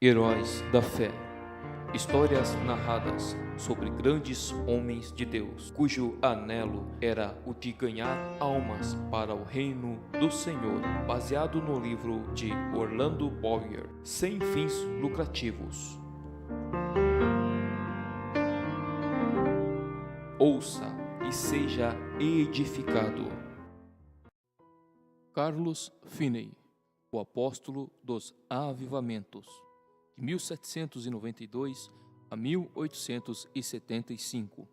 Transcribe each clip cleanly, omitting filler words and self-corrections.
Heróis da Fé. Histórias narradas sobre grandes homens de Deus, cujo anelo era o de ganhar almas para o reino do Senhor, baseado no livro de Orlando Boyer, Sem Fins Lucrativos. Ouça e seja edificado. Carlos Finney, o apóstolo dos avivamentos, de 1792 a 1875.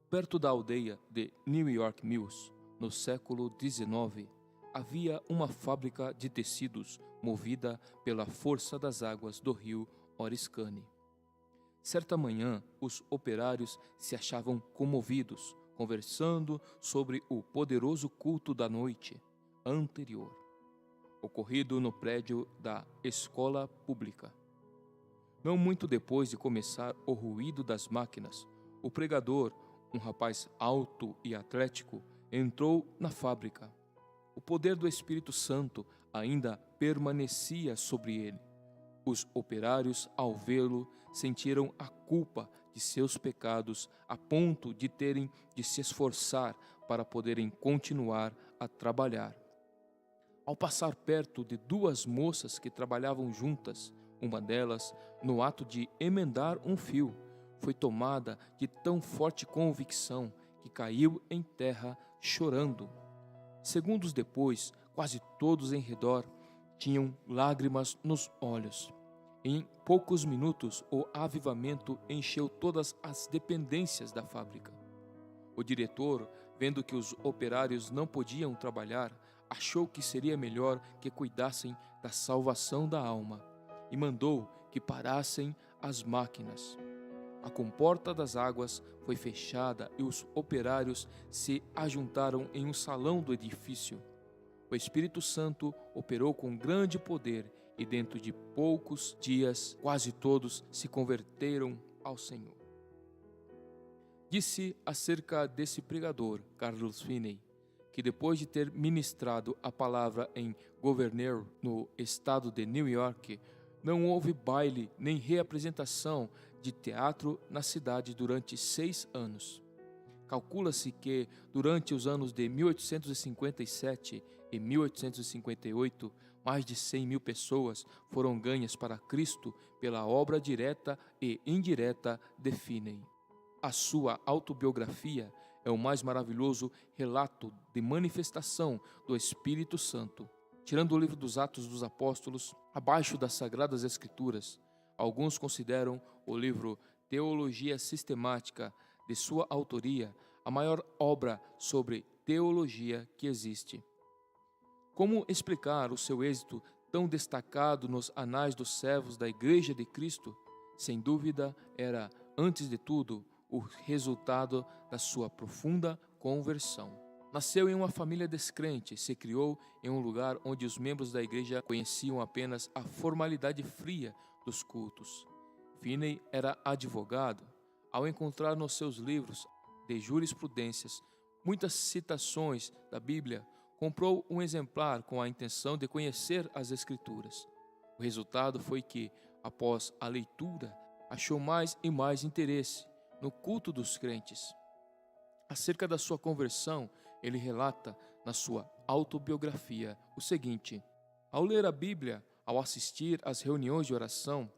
Perto da aldeia de New York Mills, no século XIX, havia uma fábrica de tecidos movida pela força das águas do rio Oriskany. Certa manhã, os operários se achavam comovidos, conversando sobre o poderoso culto da noite anterior, ocorrido no prédio da escola pública. Não muito depois de começar o ruído das máquinas, o pregador, um rapaz alto e atlético, entrou na fábrica. O poder do Espírito Santo ainda permanecia sobre ele. Os operários, ao vê-lo, sentiram a culpa de seus pecados a ponto de terem de se esforçar para poderem continuar a trabalhar. Ao passar perto de duas moças que trabalhavam juntas, uma delas, no ato de emendar um fio, foi tomada de tão forte convicção que caiu em terra chorando. Segundos depois, quase todos em redor tinham lágrimas nos olhos. Em poucos minutos, o avivamento encheu todas as dependências da fábrica. O diretor, vendo que os operários não podiam trabalhar, achou que seria melhor que cuidassem da salvação da alma e mandou que parassem as máquinas. A comporta das águas foi fechada e os operários se ajuntaram em um salão do edifício. O Espírito Santo operou com grande poder e dentro de poucos dias quase todos se converteram ao Senhor. Disse acerca desse pregador, Carlos Finney, que depois de ter ministrado a palavra em Gouverneur, no estado de New York, não houve baile nem reapresentação de teatro na cidade durante 6 anos. Calcula-se que, durante os anos de 1857 e 1858, mais de 100 mil pessoas foram ganhas para Cristo pela obra direta e indireta de Finney. A sua autobiografia é o mais maravilhoso relato de manifestação do Espírito Santo. Tirando o livro dos Atos dos Apóstolos, abaixo das Sagradas Escrituras, alguns consideram o livro Teologia Sistemática, de sua autoria, a maior obra sobre teologia que existe. Como explicar o seu êxito tão destacado nos anais dos servos da Igreja de Cristo? Sem dúvida, era, antes de tudo, o resultado da sua profunda conversão. Nasceu em uma família descrente, se criou em um lugar onde os membros da igreja conheciam apenas a formalidade fria dos cultos. Finney era advogado. Ao encontrar nos seus livros de jurisprudências muitas citações da Bíblia, comprou um exemplar com a intenção de conhecer as Escrituras. O resultado foi que, após a leitura, achou mais e mais interesse no culto dos crentes. Acerca da sua conversão, ele relata na sua autobiografia o seguinte: ao ler a Bíblia, ao assistir às reuniões de oração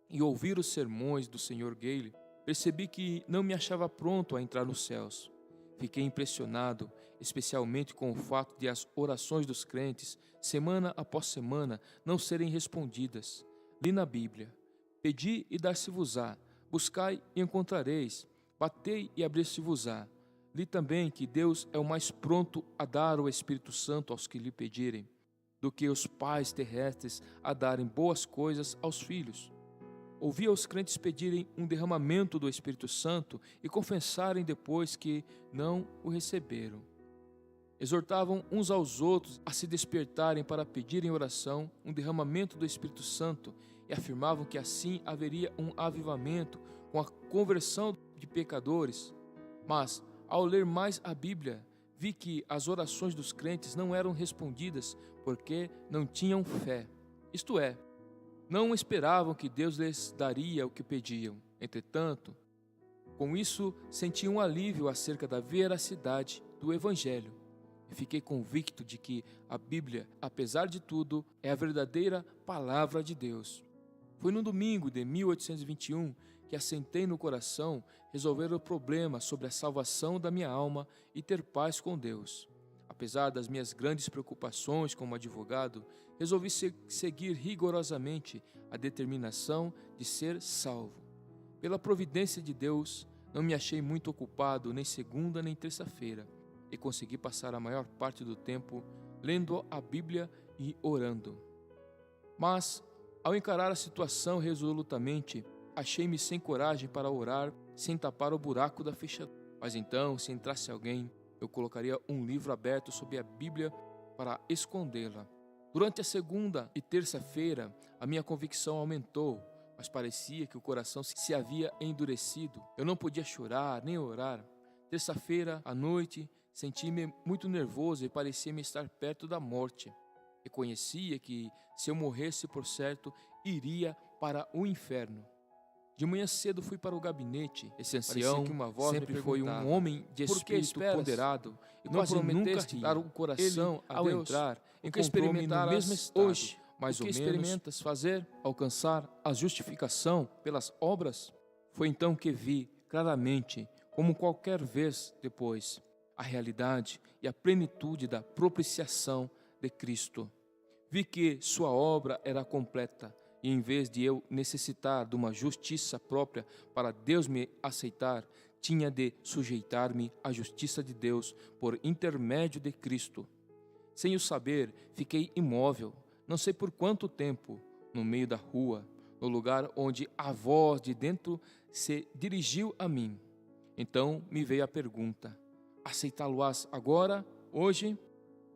e ouvir os sermões do Sr. Gale, percebi que não me achava pronto a entrar nos céus. Fiquei impressionado, especialmente com o fato de as orações dos crentes, semana após semana, não serem respondidas. Li na Bíblia: pedi e dar-se-vos-á, buscai e encontrareis, batei e abrir-se-vos-á. Li também que Deus é o mais pronto a dar o Espírito Santo aos que lhe pedirem, do que os pais terrestres a darem boas coisas aos filhos. Ouvi aos crentes pedirem um derramamento do Espírito Santo e confessarem depois que não o receberam. Exortavam uns aos outros a se despertarem para pedir em oração um derramamento do Espírito Santo e afirmavam que assim haveria um avivamento com a conversão de pecadores. Mas, ao ler mais a Bíblia, vi que as orações dos crentes não eram respondidas porque não tinham fé. Isto é, Não esperavam que Deus lhes daria o que pediam. Entretanto, com isso senti um alívio acerca da veracidade do Evangelho e fiquei convicto de que a Bíblia, apesar de tudo, é a verdadeira palavra de Deus. Foi no domingo de 1821 que assentei no coração resolver o problema sobre a salvação da minha alma e ter paz com Deus. Apesar das minhas grandes preocupações como advogado, resolvi seguir rigorosamente a determinação de ser salvo. Pela providência de Deus, não me achei muito ocupado nem segunda nem terça-feira e consegui passar a maior parte do tempo lendo a Bíblia e orando. Mas, ao encarar a situação resolutamente, achei-me sem coragem para orar, sem tapar o buraco da fechadura. Mas então, se entrasse alguém, eu colocaria um livro aberto sobre a Bíblia para escondê-la. Durante a segunda e terça-feira, a minha convicção aumentou, mas parecia que o coração se havia endurecido. Eu não podia chorar nem orar. Terça-feira, à noite, senti-me muito nervoso e parecia-me estar perto da morte. Reconhecia que, se eu morresse por certo, iria para o inferno. De manhã cedo fui para o gabinete. Esse ancião que uma voz sempre me foi um perguntava, homem de "Por que espírito esperas? ponderado e Não quase nunca prometeste ria. dar o coração Ele, a ao Deus? entrar, O que encontrou-me no experimentarás mesmo estado, hoje? mais O ou que menos, experimentas fazer? alcançar a justificação pelas obras. Foi então que vi claramente, como qualquer vez depois, a realidade e a plenitude da propiciação de Cristo. Vi que sua obra era completa e, em vez de eu necessitar de uma justiça própria para Deus me aceitar, tinha de sujeitar-me à justiça de Deus por intermédio de Cristo. Sem o saber, fiquei imóvel, não sei por quanto tempo, no meio da rua, no lugar onde a voz de dentro se dirigiu a mim. Então me veio a pergunta: aceitá-lo-ás agora, hoje?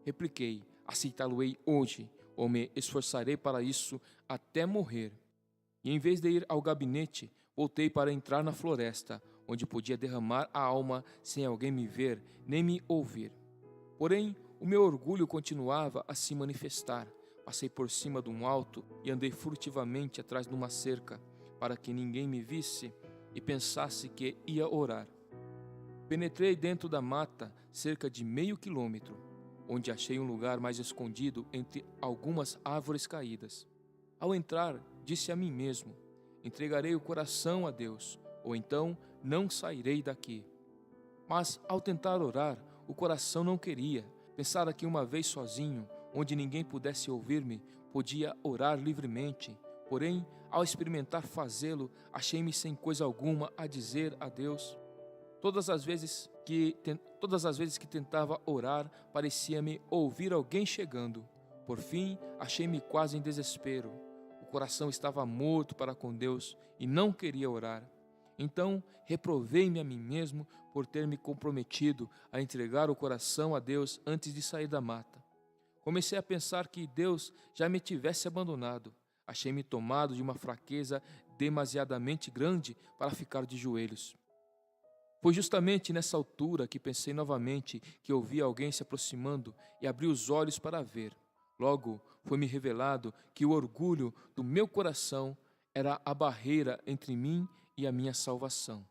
Repliquei: aceitá-lo-ei hoje, ou me esforçarei para isso até morrer. E em vez de ir ao gabinete, voltei para entrar na floresta, onde podia derramar a alma sem alguém me ver nem me ouvir. Porém, o meu orgulho continuava a se manifestar. Passei por cima de um alto e andei furtivamente atrás de uma cerca, para que ninguém me visse e pensasse que ia orar. Penetrei dentro da mata cerca de meio quilômetro, onde achei um lugar mais escondido entre algumas árvores caídas. Ao entrar, disse a mim mesmo: entregarei o coração a Deus, ou então não sairei daqui. Mas, ao tentar orar, o coração não queria. Pensara que uma vez sozinho, onde ninguém pudesse ouvir-me, podia orar livremente. Porém, ao experimentar fazê-lo, achei-me sem coisa alguma a dizer a Deus. Todas as vezes que tentava orar, parecia-me ouvir alguém chegando. Por fim, achei-me quase em desespero. O coração estava morto para com Deus e não queria orar. Então, reprovei-me a mim mesmo por ter me comprometido a entregar o coração a Deus antes de sair da mata. Comecei a pensar que Deus já me tivesse abandonado. Achei-me tomado de uma fraqueza demasiadamente grande para ficar de joelhos. Foi justamente nessa altura que pensei novamente que ouvi alguém se aproximando e abri os olhos para ver. Logo foi-me revelado que o orgulho do meu coração era a barreira entre mim e a minha salvação.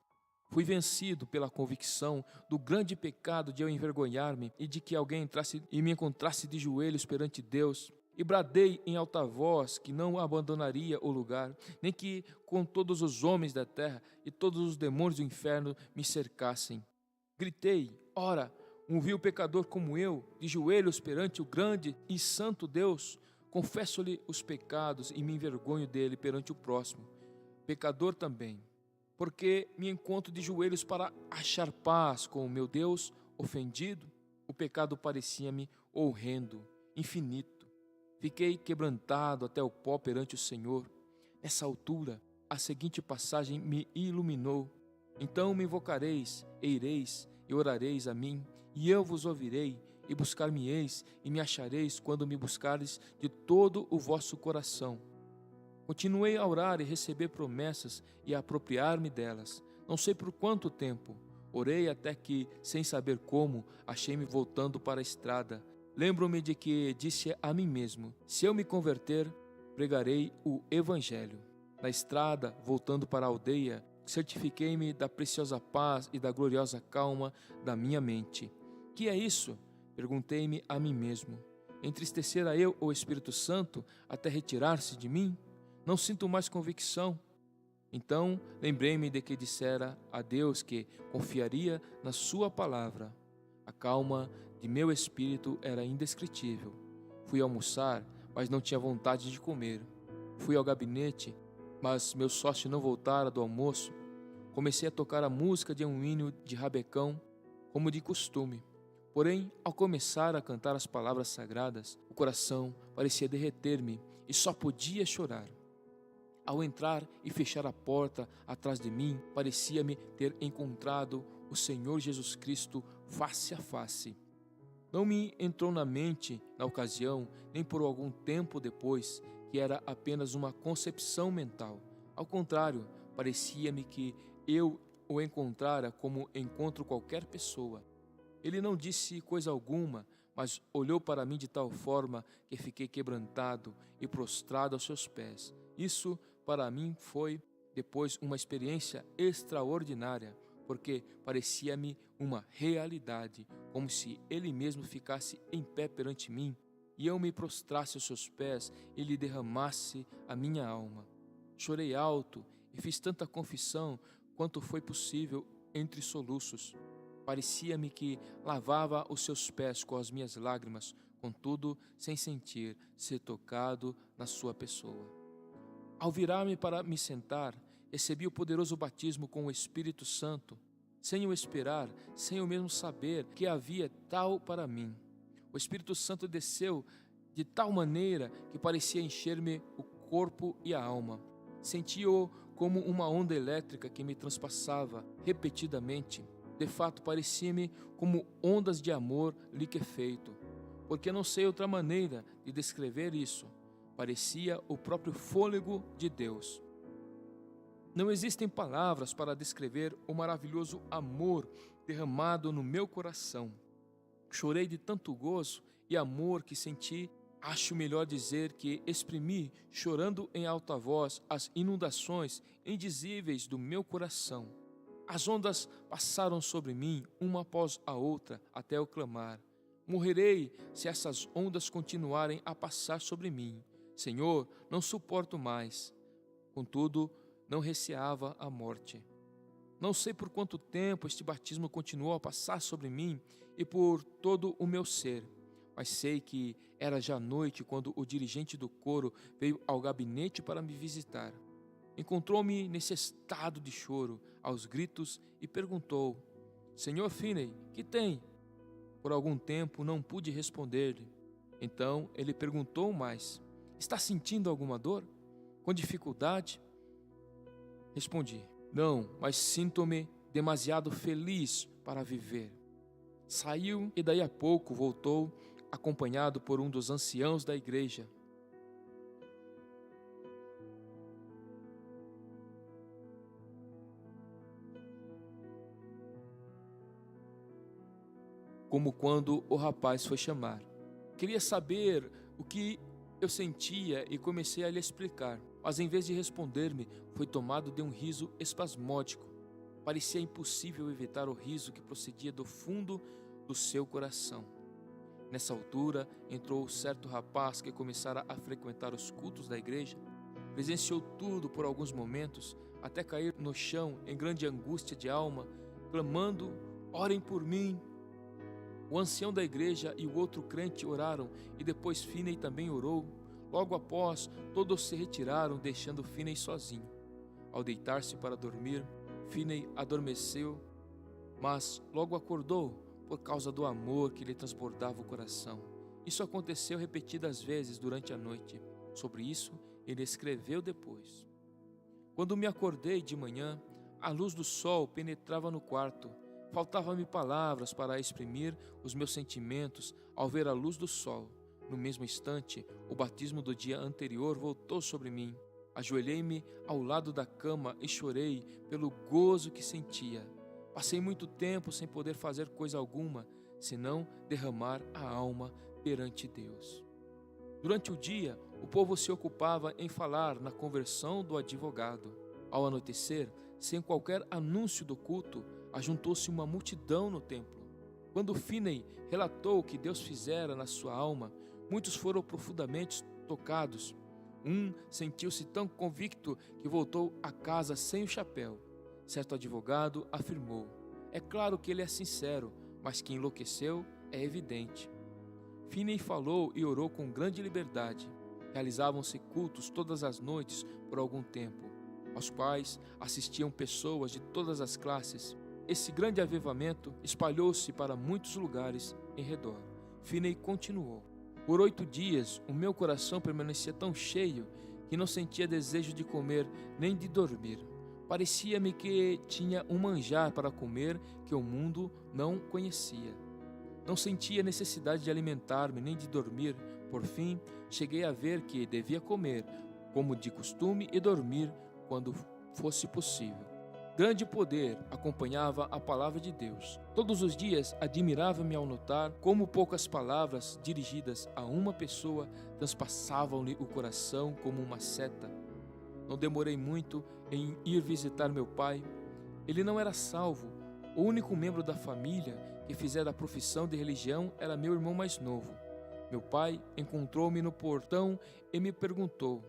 Fui vencido pela convicção do grande pecado de eu envergonhar-me e de que alguém entrasse e me encontrasse de joelhos perante Deus. E bradei em alta voz que não abandonaria o lugar, nem que com todos os homens da terra e todos os demônios do inferno me cercassem. Gritei: ora, um vil pecador como eu, de joelhos perante o grande e santo Deus, confesso-lhe os pecados e me envergonho dele perante o próximo, pecador também, porque me encontro de joelhos para achar paz com o meu Deus ofendido. O pecado parecia-me horrendo, infinito. Fiquei quebrantado até o pó perante o Senhor. Nessa altura, a seguinte passagem me iluminou: então me invocareis, e ireis, e orareis a mim, e eu vos ouvirei, e buscar-me-eis, e me achareis quando me buscareis de todo o vosso coração. Continuei a orar e receber promessas e a apropriar-me delas. Não sei por quanto tempo. Orei até que, sem saber como, achei-me voltando para a estrada. Lembro-me de que disse a mim mesmo: se eu me converter, pregarei o Evangelho. Na estrada, voltando para a aldeia, certifiquei-me da preciosa paz e da gloriosa calma da minha mente. Que é isso? Perguntei-me a mim mesmo. Entristecera eu o Espírito Santo até retirar-se de mim? Não sinto mais convicção. Então lembrei-me de que dissera a Deus que confiaria na sua palavra. A calma de meu espírito era indescritível. Fui almoçar, mas não tinha vontade de comer. Fui ao gabinete, mas meu sócio não voltara do almoço. Comecei a tocar a música de um hino de rabecão, como de costume. Porém, ao começar a cantar as palavras sagradas, o coração parecia derreter-me e só podia chorar. Ao entrar e fechar a porta atrás de mim, parecia-me ter encontrado o Senhor Jesus Cristo face a face. Não me entrou na mente, na ocasião, nem por algum tempo depois, que era apenas uma concepção mental. Ao contrário, parecia-me que eu o encontrara como encontro qualquer pessoa. Ele não disse coisa alguma, mas olhou para mim de tal forma que fiquei quebrantado e prostrado aos seus pés. Isso, para mim, foi depois uma experiência extraordinária, porque parecia-me uma realidade, como se ele mesmo ficasse em pé perante mim e eu me prostrasse aos seus pés e lhe derramasse a minha alma. Chorei alto e fiz tanta confissão quanto foi possível entre soluços. Parecia-me que lavava os seus pés com as minhas lágrimas, contudo, sem sentir ser tocado na sua pessoa. Ao virar-me para me sentar, recebi o poderoso batismo com o Espírito Santo, sem o esperar, sem eu mesmo saber que havia tal para mim. O Espírito Santo desceu de tal maneira que parecia encher-me o corpo e a alma. Senti-o como uma onda elétrica que me transpassava repetidamente. De fato, parecia-me como ondas de amor liquefeito, porque não sei outra maneira de descrever isso. Parecia o próprio fôlego de Deus. Não existem palavras para descrever o maravilhoso amor derramado no meu coração. Chorei de tanto gozo e amor que senti. Acho melhor dizer que exprimi, chorando em alta voz, as inundações indizíveis do meu coração. As ondas passaram sobre mim, uma após a outra, até eu clamar: morrerei se essas ondas continuarem a passar sobre mim. Senhor, não suporto mais. Contudo, não receava a morte. Não sei por quanto tempo este batismo continuou a passar sobre mim e por todo o meu ser, mas sei que era já noite quando o dirigente do coro veio ao gabinete para me visitar. Encontrou-me nesse estado de choro, aos gritos, e perguntou: Senhor Finney, que tem? Por algum tempo não pude responder-lhe. Então ele perguntou mais: está sentindo alguma dor? Com dificuldade? Respondi: não, mas sinto-me demasiado feliz para viver. Saiu e daí a pouco voltou, acompanhado por um dos anciãos da igreja. Como quando o rapaz foi chamar. Queria saber o que eu sentia e comecei a lhe explicar, mas em vez de responder-me, foi tomado de um riso espasmódico. Parecia impossível evitar o riso que procedia do fundo do seu coração. Nessa altura, entrou certo rapaz que começara a frequentar os cultos da igreja. Presenciou tudo por alguns momentos, até cair no chão em grande angústia de alma, clamando: orem por mim. O ancião da igreja e o outro crente oraram, e depois Finney também orou. Logo após, todos se retiraram, deixando Finney sozinho. Ao deitar-se para dormir, Finney adormeceu, mas logo acordou por causa do amor que lhe transbordava o coração. Isso aconteceu repetidas vezes durante a noite. Sobre isso, ele escreveu depois: quando me acordei de manhã, a luz do sol penetrava no quarto. Faltavam-me palavras para exprimir os meus sentimentos ao ver a luz do sol. No mesmo instante, o batismo do dia anterior voltou sobre mim. Ajoelhei-me ao lado da cama e chorei pelo gozo que sentia. Passei muito tempo sem poder fazer coisa alguma, senão derramar a alma perante Deus. Durante o dia, o povo se ocupava em falar na conversão do advogado. Ao anoitecer, sem qualquer anúncio do culto, ajuntou-se uma multidão no templo. Quando Finney relatou o que Deus fizera na sua alma, muitos foram profundamente tocados. Um sentiu-se tão convicto que voltou a casa sem o chapéu. Certo advogado afirmou: "É claro que ele é sincero, mas que enlouqueceu é evidente." Finney falou e orou com grande liberdade. Realizavam-se cultos todas as noites por algum tempo, aos quais assistiam pessoas de todas as classes. Esse grande avivamento espalhou-se para muitos lugares em redor. Finney continuou: "Por 8 dias, o meu coração permanecia tão cheio que não sentia desejo de comer nem de dormir. Parecia-me que tinha um manjar para comer que o mundo não conhecia. Não sentia necessidade de alimentar-me nem de dormir. Por fim, cheguei a ver que devia comer, como de costume, e dormir quando fosse possível." Grande poder acompanhava a palavra de Deus. Todos os dias admirava-me ao notar como poucas palavras dirigidas a uma pessoa transpassavam-lhe o coração como uma seta. Não demorei muito em ir visitar meu pai. Ele não era salvo. O único membro da família que fizera a profissão de religião era meu irmão mais novo. Meu pai encontrou-me no portão e me perguntou: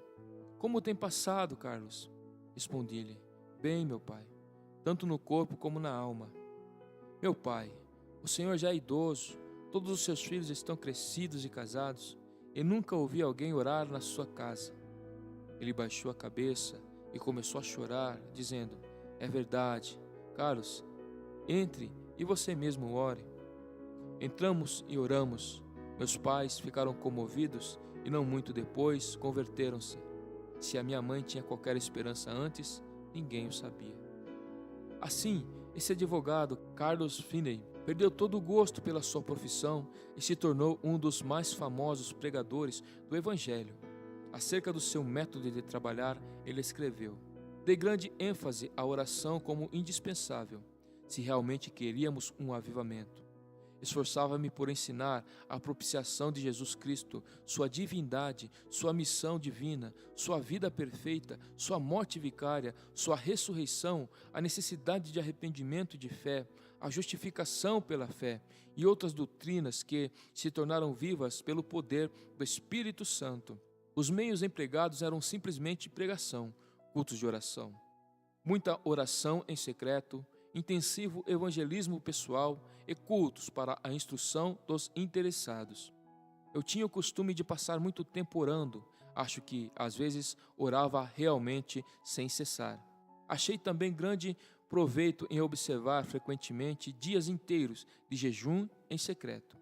"Como tem passado, Carlos?" Respondi-lhe: "Bem, meu pai, tanto no corpo como na alma." "Meu pai, o senhor já é idoso, todos os seus filhos estão crescidos e casados, e nunca ouvi alguém orar na sua casa." Ele baixou a cabeça e começou a chorar, dizendo: "É verdade, Carlos, entre e você mesmo ore." Entramos e oramos. Meus pais ficaram comovidos e não muito depois converteram-se. Se a minha mãe tinha qualquer esperança antes, ninguém o sabia. Assim, esse advogado, Carlos Finney, perdeu todo o gosto pela sua profissão e se tornou um dos mais famosos pregadores do Evangelho. Acerca do seu método de trabalhar, ele escreveu: "Dei grande ênfase à oração como indispensável, se realmente queríamos um avivamento. Esforçava-me por ensinar a propiciação de Jesus Cristo, sua divindade, sua missão divina, sua vida perfeita, sua morte vicária, sua ressurreição, a necessidade de arrependimento e de fé, a justificação pela fé e outras doutrinas que se tornaram vivas pelo poder do Espírito Santo. Os meios empregados eram simplesmente pregação, cultos de oração, muita oração em secreto, intensivo evangelismo pessoal e cultos para a instrução dos interessados. Eu tinha o costume de passar muito tempo orando. Acho que, às vezes, orava realmente sem cessar. Achei também grande proveito em observar frequentemente dias inteiros de jejum em secreto.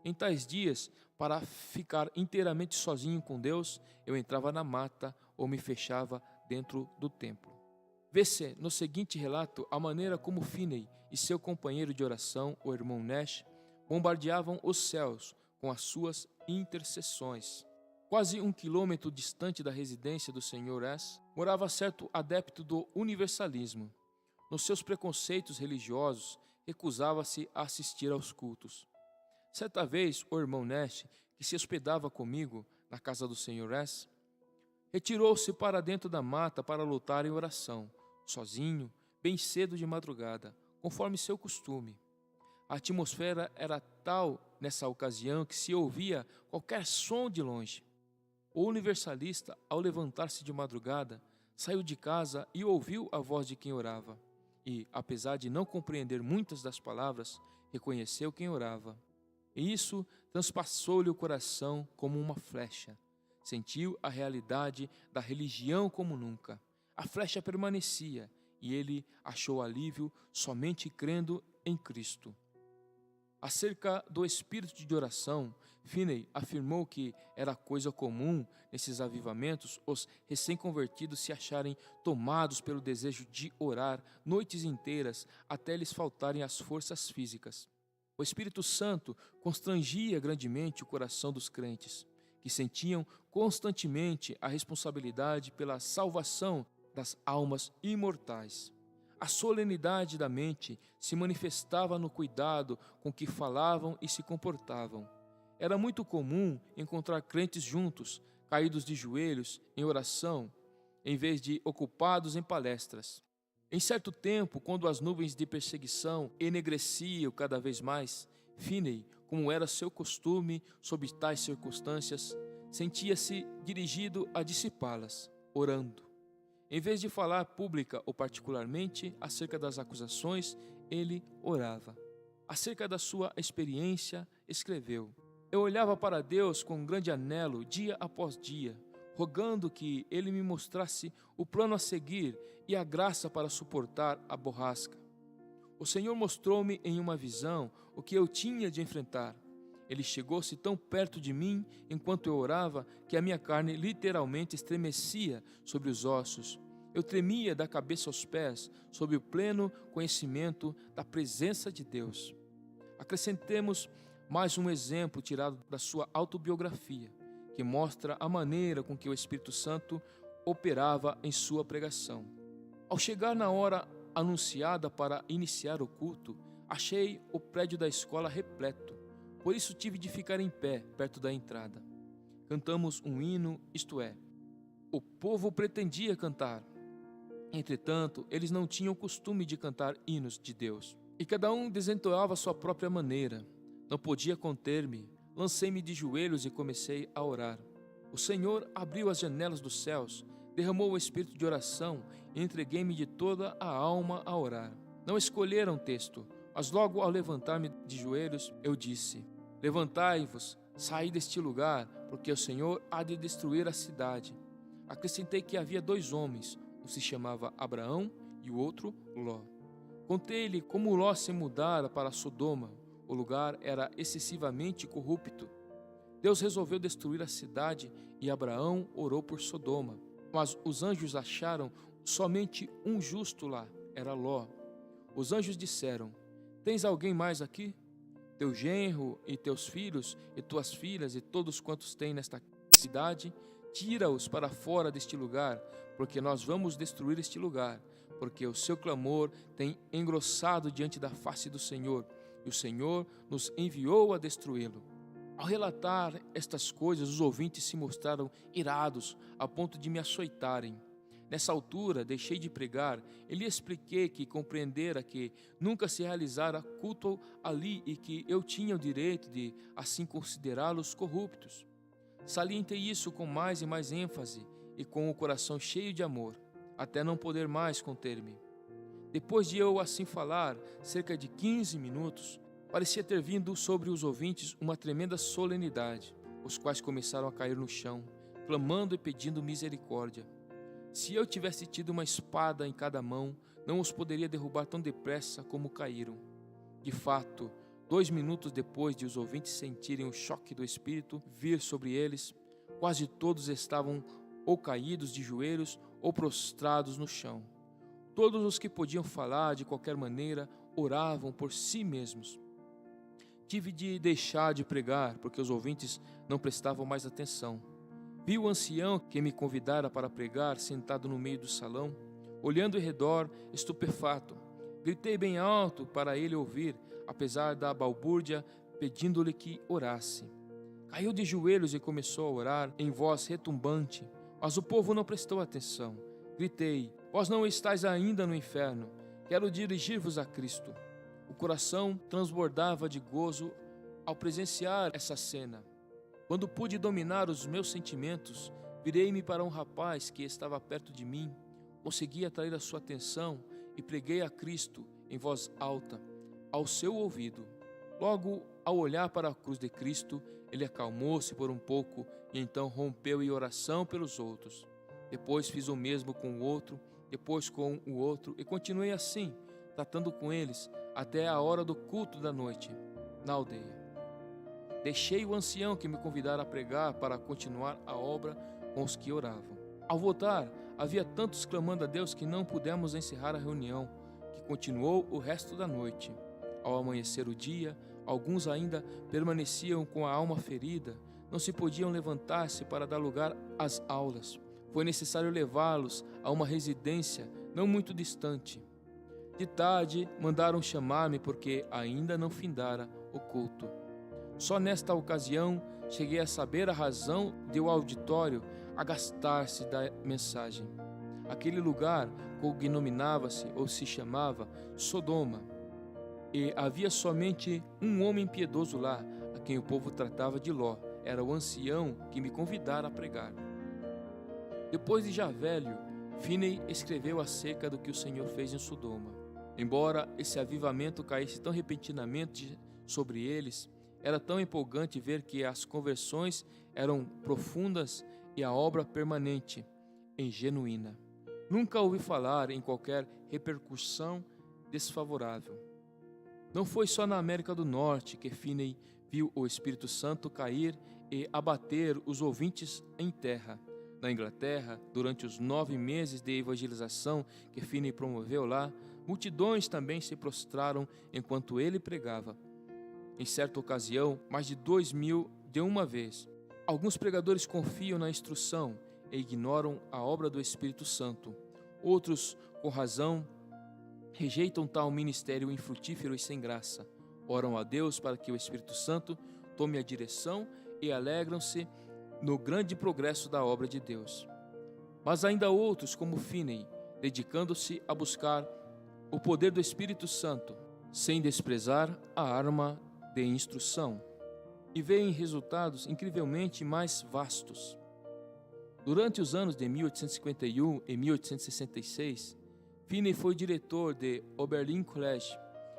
Em tais dias, para ficar inteiramente sozinho com Deus, eu entrava na mata ou me fechava dentro do templo." Vê-se no seguinte relato a maneira como Finney e seu companheiro de oração, o irmão Nash, bombardeavam os céus com as suas intercessões. Quase 1 quilômetro distante da residência do Sr. S., morava certo adepto do universalismo. Nos seus preconceitos religiosos, recusava-se a assistir aos cultos. Certa vez, o irmão Nash, que se hospedava comigo na casa do Sr. S., retirou-se para dentro da mata para lutar em oração, sozinho, bem cedo de madrugada, conforme seu costume. A atmosfera era tal nessa ocasião que se ouvia qualquer som de longe. O universalista, ao levantar-se de madrugada, saiu de casa e ouviu a voz de quem orava. E, apesar de não compreender muitas das palavras, reconheceu quem orava. E isso transpassou-lhe o coração como uma flecha. Sentiu a realidade da religião como nunca. A flecha permanecia e ele achou alívio somente crendo em Cristo. Acerca do espírito de oração, Finney afirmou que era coisa comum nesses avivamentos os recém-convertidos se acharem tomados pelo desejo de orar noites inteiras até lhes faltarem as forças físicas. O Espírito Santo constrangia grandemente o coração dos crentes, que sentiam constantemente a responsabilidade pela salvação das almas imortais. A solenidade da mente se manifestava no cuidado com que falavam e se comportavam. Era muito comum encontrar crentes juntos, caídos de joelhos em oração, em vez de ocupados em palestras. Em certo tempo, quando as nuvens de perseguição enegreciam cada vez mais, Finney, como era seu costume sob tais circunstâncias, sentia-se dirigido a dissipá-las, orando. Em vez de falar pública ou particularmente acerca das acusações, ele orava. Acerca da sua experiência, escreveu: Eu olhava para Deus com um grande anelo dia após dia, rogando que Ele me mostrasse o plano a seguir e a graça para suportar a borrasca. O Senhor mostrou-me em uma visão o que eu tinha de enfrentar. Ele chegou-se tão perto de mim enquanto eu orava que a minha carne literalmente estremecia sobre os ossos. Eu tremia da cabeça aos pés, sob o pleno conhecimento da presença de Deus. Acrescentemos mais um exemplo tirado da sua autobiografia, que mostra a maneira com que o Espírito Santo operava em sua pregação. Ao chegar na hora anunciada para iniciar o culto, achei o prédio da escola repleto, por isso tive de ficar em pé perto da entrada. Cantamos um hino, isto é, o povo pretendia cantar. Entretanto, eles não tinham o costume de cantar hinos de Deus, e cada um desentoava a sua própria maneira. Não podia conter-me, lancei-me de joelhos e comecei a orar. O Senhor abriu as janelas dos céus, derramou o espírito de oração e entreguei-me de toda a alma a orar. Não escolheram texto, mas logo ao levantar-me de joelhos, eu disse: Levantai-vos, saí deste lugar, porque o Senhor há de destruir a cidade. Acrescentei que havia 2 homens, um se chamava Abraão e o outro Ló. Contei-lhe como Ló se mudara para Sodoma. O lugar era excessivamente corrupto. Deus resolveu destruir a cidade e Abraão orou por Sodoma. Mas os anjos acharam somente um justo lá, era Ló. Os anjos disseram: Tens alguém mais aqui? Teu genro e teus filhos e tuas filhas e todos quantos têm nesta cidade, tira-os para fora deste lugar, porque nós vamos destruir este lugar, porque o seu clamor tem engrossado diante da face do Senhor, e o Senhor nos enviou a destruí-lo. Ao relatar estas coisas, os ouvintes se mostraram irados, a ponto de me açoitarem. Nessa altura, deixei de pregar e lhe expliquei que compreendera que nunca se realizara culto ali e que eu tinha o direito de assim considerá-los corruptos. Salientei isso com mais e mais ênfase e com o coração cheio de amor, até não poder mais conter-me. Depois de eu assim falar, cerca de 15 minutos, parecia ter vindo sobre os ouvintes uma tremenda solenidade, os quais começaram a cair no chão, clamando e pedindo misericórdia. Se eu tivesse tido uma espada em cada mão, não os poderia derrubar tão depressa como caíram. De fato, 2 minutos depois de os ouvintes sentirem o choque do Espírito vir sobre eles, quase todos estavam ou caídos de joelhos ou prostrados no chão. Todos os que podiam falar de qualquer maneira oravam por si mesmos. Tive de deixar de pregar porque os ouvintes não prestavam mais atenção. Vi o ancião que me convidara para pregar sentado no meio do salão, olhando em redor, estupefato. Gritei bem alto para ele ouvir, apesar da balbúrdia, pedindo-lhe que orasse. Caiu de joelhos e começou a orar em voz retumbante, mas o povo não prestou atenção. Gritei: Vós não estáis ainda no inferno, quero dirigir-vos a Cristo. O coração transbordava de gozo ao presenciar essa cena. Quando pude dominar os meus sentimentos, virei-me para um rapaz que estava perto de mim, consegui atrair a sua atenção e preguei a Cristo em voz alta, ao seu ouvido. Logo, ao olhar para a cruz de Cristo, ele acalmou-se por um pouco e então rompeu em oração pelos outros. Depois fiz o mesmo com o outro, depois com o outro e continuei assim, tratando com eles até a hora do culto da noite, na aldeia. Deixei o ancião que me convidara a pregar para continuar a obra com os que oravam. Ao voltar, havia tantos clamando a Deus que não pudemos encerrar a reunião, que continuou o resto da noite. Ao amanhecer o dia, alguns ainda permaneciam com a alma ferida, não se podiam levantar-se para dar lugar às aulas. Foi necessário levá-los a uma residência não muito distante. De tarde, mandaram chamar-me porque ainda não findara o culto. Só nesta ocasião cheguei a saber a razão de o auditório agastar-se da mensagem. Aquele lugar cognominava-se ou se chamava Sodoma, e havia somente um homem piedoso lá, a quem o povo tratava de Ló. Era o ancião que me convidara a pregar. Depois de já velho, Finney escreveu acerca do que o Senhor fez em Sodoma. Embora esse avivamento caísse tão repentinamente sobre eles, era tão empolgante ver que as conversões eram profundas e a obra permanente e genuína. Nunca ouvi falar em qualquer repercussão desfavorável. Não foi só na América do Norte que Finney viu o Espírito Santo cair e abater os ouvintes em terra. Na Inglaterra, durante os 9 meses de evangelização que Finney promoveu lá, multidões também se prostraram enquanto ele pregava. Em certa ocasião, mais de 2.000 de uma vez. Alguns pregadores confiam na instrução e ignoram a obra do Espírito Santo. Outros, com razão, rejeitam tal ministério infrutífero e sem graça. Oram a Deus para que o Espírito Santo tome a direção e alegram-se no grande progresso da obra de Deus. Mas ainda outros, como Finney, dedicando-se a buscar o poder do Espírito Santo, sem desprezar a arma de instrução, e veem resultados incrivelmente mais vastos. Durante os anos de 1851 e 1866, Finney foi diretor de Oberlin College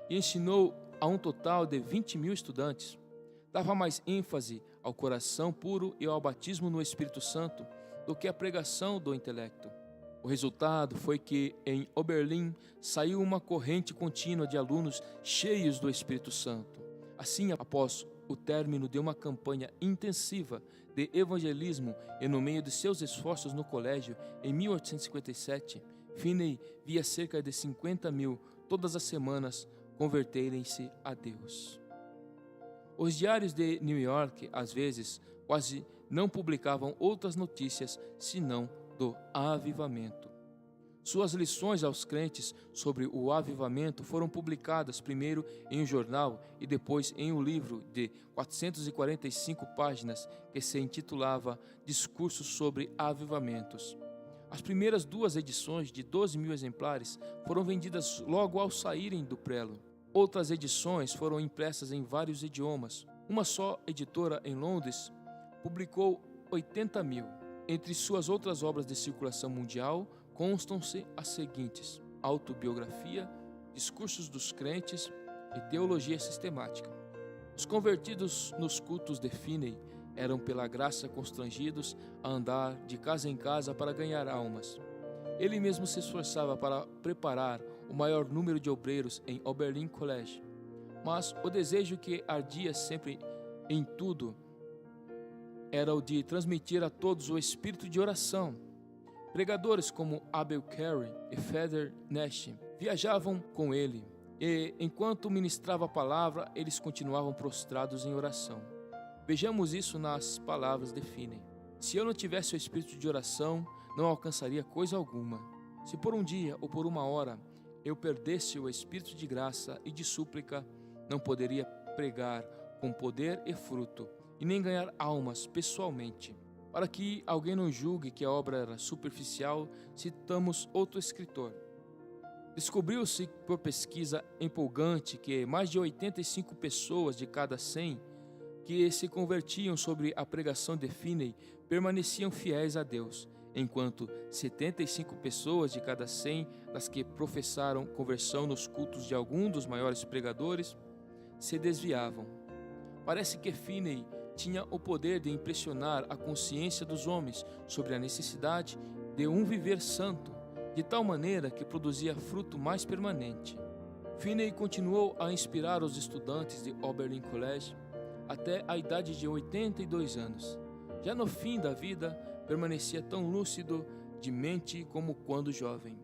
e ensinou a um total de 20.000 estudantes. Dava mais ênfase ao coração puro e ao batismo no Espírito Santo do que à pregação do intelecto. O resultado foi que em Oberlin saiu uma corrente contínua de alunos cheios do Espírito Santo. Assim, após o término de uma campanha intensiva de evangelismo e no meio de seus esforços no colégio, em 1857, Finney via cerca de 50.000 todas as semanas converterem-se a Deus. Os diários de New York, às vezes, quase não publicavam outras notícias senão do avivamento. Suas lições aos crentes sobre o avivamento foram publicadas primeiro em um jornal e depois em um livro de 445 páginas que se intitulava Discursos sobre Avivamentos. As primeiras 2 edições, de 12.000 exemplares, foram vendidas logo ao saírem do prelo. Outras edições foram impressas em vários idiomas. Uma só editora em Londres publicou 80.000. Entre suas outras obras de circulação mundial, constam-se as seguintes: Autobiografia, Discursos dos Crentes e Teologia Sistemática. Os convertidos nos cultos de Finney eram pela graça constrangidos a andar de casa em casa para ganhar almas. Ele mesmo se esforçava para preparar o maior número de obreiros em Oberlin College, mas o desejo que ardia sempre em tudo era o de transmitir a todos o espírito de oração. Pregadores como Abel Carey e Feather Nash viajavam com ele, e enquanto ministrava a palavra, eles continuavam prostrados em oração. Vejamos isso nas palavras de Finney: se eu não tivesse o espírito de oração, não alcançaria coisa alguma. Se por um dia ou por uma hora eu perdesse o espírito de graça e de súplica, não poderia pregar com poder e fruto, e nem ganhar almas pessoalmente. Para que alguém não julgue que a obra era superficial, citamos outro escritor. Descobriu-se por pesquisa empolgante que mais de 85 pessoas de cada 100 que se convertiam sobre a pregação de Finney permaneciam fiéis a Deus, enquanto 75 pessoas de cada 100 das que professaram conversão nos cultos de algum dos maiores pregadores se desviavam. Parece que Finney tinha o poder de impressionar a consciência dos homens sobre a necessidade de um viver santo, de tal maneira que produzia fruto mais permanente. Finney continuou a inspirar os estudantes de Oberlin College até a idade de 82 anos. Já no fim da vida, permanecia tão lúcido de mente como quando jovem.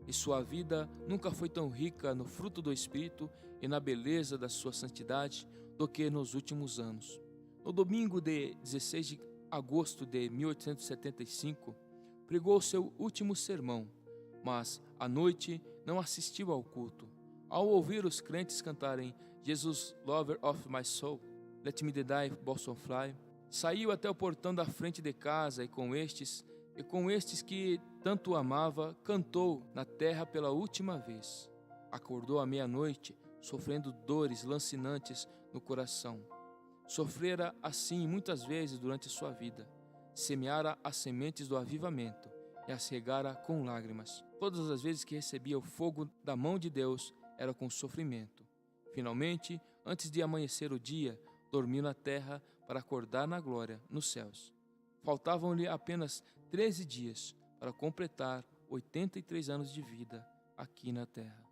E sua vida nunca foi tão rica no fruto do Espírito e na beleza da sua santidade do que nos últimos anos. No domingo de 16 de agosto de 1875, pregou seu último sermão, mas à noite não assistiu ao culto. Ao ouvir os crentes cantarem Jesus, Lover of My Soul, Let Me Die, Boston Fly. Saiu até o portão da frente de casa e com estes que tanto amava, cantou na terra pela última vez. Acordou à meia-noite, sofrendo dores lancinantes no coração. Sofrera assim muitas vezes durante sua vida. Semeara as sementes do avivamento e as regara com lágrimas. Todas as vezes que recebia o fogo da mão de Deus, era com sofrimento. Finalmente, antes de amanhecer o dia, dormiu na terra para acordar na glória, nos céus. Faltavam-lhe apenas 13 dias para completar 83 anos de vida aqui na terra.